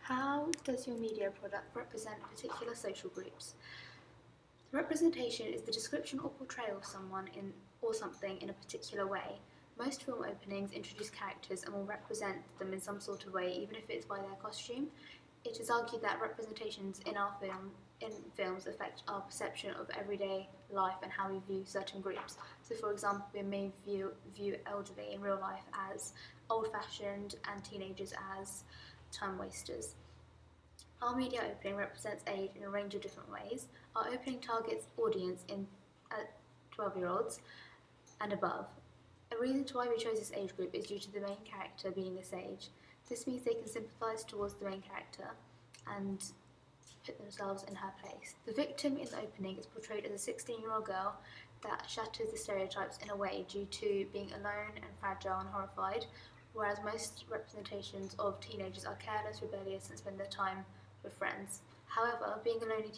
How does your media product represent particular social groups? Representation is the description or portrayal of someone or something in a particular way. Most film openings introduce characters and will represent them in some sort of way, even if it's by their costume. It is argued that representations in films affect our perception of everyday life and how we view certain groups. So, for example, we may view elderly in real life as old-fashioned and teenagers as time wasters. Our media opening represents age in a range of different ways. Our opening targets audience in 12-year-olds and above. A reason to why we chose this age group is due to the main character being this age. This means they can sympathise towards the main character and put themselves in her place. The victim in the opening is portrayed as a 16-year-old girl that shatters the stereotypes in a way due to being alone and fragile and horrified, whereas most representations of teenagers are careless, rebellious, and spend their time with friends. However, being a lonely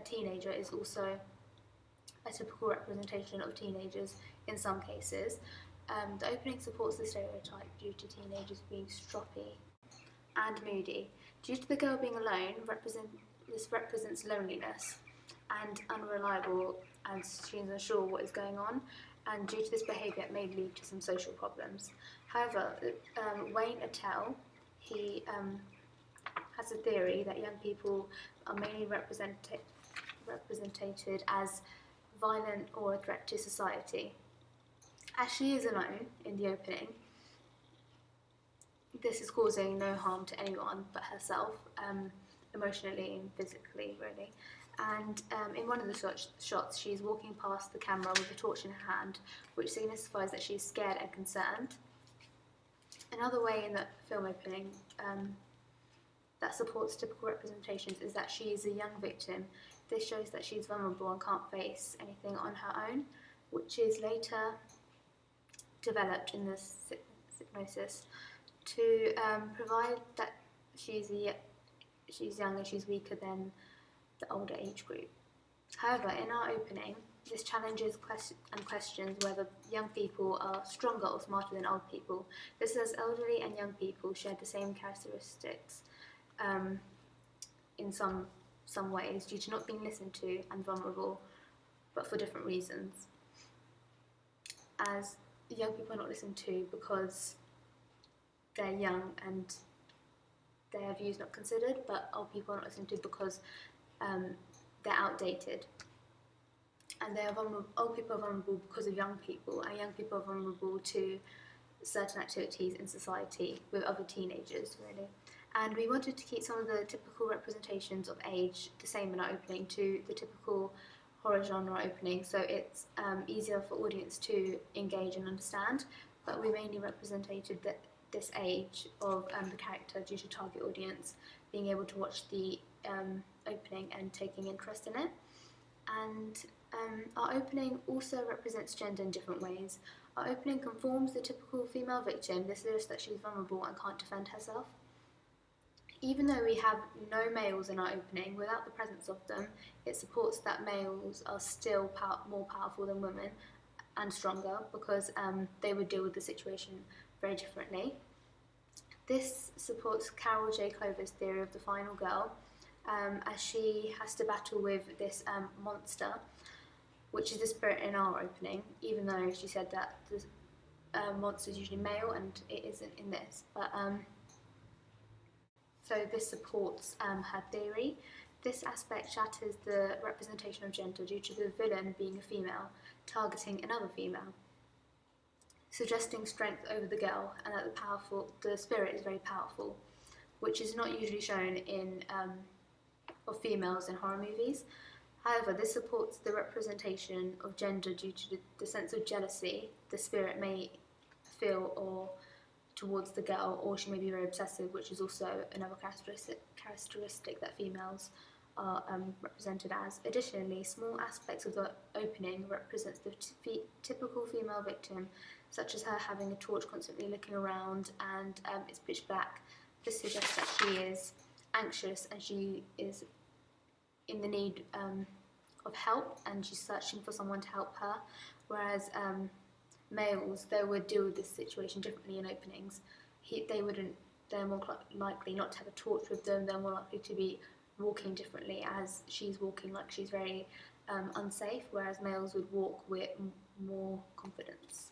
teenager is also a typical representation of teenagers in some cases. The opening supports the stereotype due to teenagers being stroppy and moody. Due to the girl being alone, this represents loneliness and unreliable, and she is unsure what is going on, and due to this behaviour it may lead to some social problems. However, Wayne Attell, he has a theory that young people are mainly represented as violent or a threat to society. As she is alone in the opening, this is causing no harm to anyone but herself, emotionally and physically, really. And in one of the shots, she's walking past the camera with a torch in her hand, which signifies that she's scared and concerned. Another way in the film opening that supports typical representations is that she is a young victim. This shows that she's vulnerable and can't face anything on her own, which is later developed in the hypnosis to provide that she's young and she's weaker than the older age group. However, in our opening, this challenges and questions whether young people are stronger or smarter than old people. This says elderly and young people share the same characteristics in some ways due to not being listened to and vulnerable, but for different reasons. As young people are not listened to because they're young and their views not considered, but old people are not listened to because they're outdated. And old people are vulnerable because of young people, and young people are vulnerable to certain activities in society with other teenagers, really. And we wanted to keep some of the typical representations of age the same in our opening to the typical horror genre opening, so it's easier for audience to engage and understand, but we mainly represented this age of the character due to target audience being able to watch the opening and taking interest in it. And our opening also represents gender in different ways. Our opening conforms the typical female victim. This suggests that she's vulnerable and can't defend herself. Even though we have no males in our opening, without the presence of them, it supports that males are still more powerful than women and stronger because they would deal with the situation very differently. This supports Carol J. Clover's theory of the final girl, as she has to battle with this monster, which is the spirit in our opening, even though she said that the monster is usually male and it isn't in this. But so this supports her theory. This aspect shatters the representation of gender due to the villain being a female, targeting another female, suggesting strength over the girl and that the spirit is very powerful, which is not usually shown in of females in horror movies. However, this supports the representation of gender due to the sense of jealousy the spirit may feel towards the girl, or she may be very obsessive, which is also another characteristic that females are represented as. Additionally, small aspects of the opening represents the typical female victim, such as her having a torch constantly looking around and it's pitch black. This suggests that she is anxious and she is in the need of help and she's searching for someone to help her, whereas males, they would deal with this situation differently in openings. They wouldn't they're more likely not to have a torch with them, they're more likely to be walking differently, as she's walking like she's very unsafe, whereas males would walk with more confidence.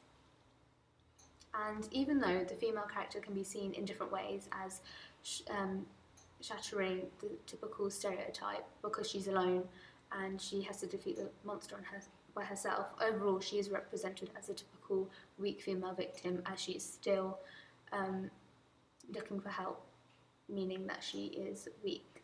And even though the female character can be seen in different ways as shattering the typical stereotype because she's alone and she has to defeat the monster by herself, overall she is represented as a typical weak female victim, as she is still looking for help, meaning that she is weak.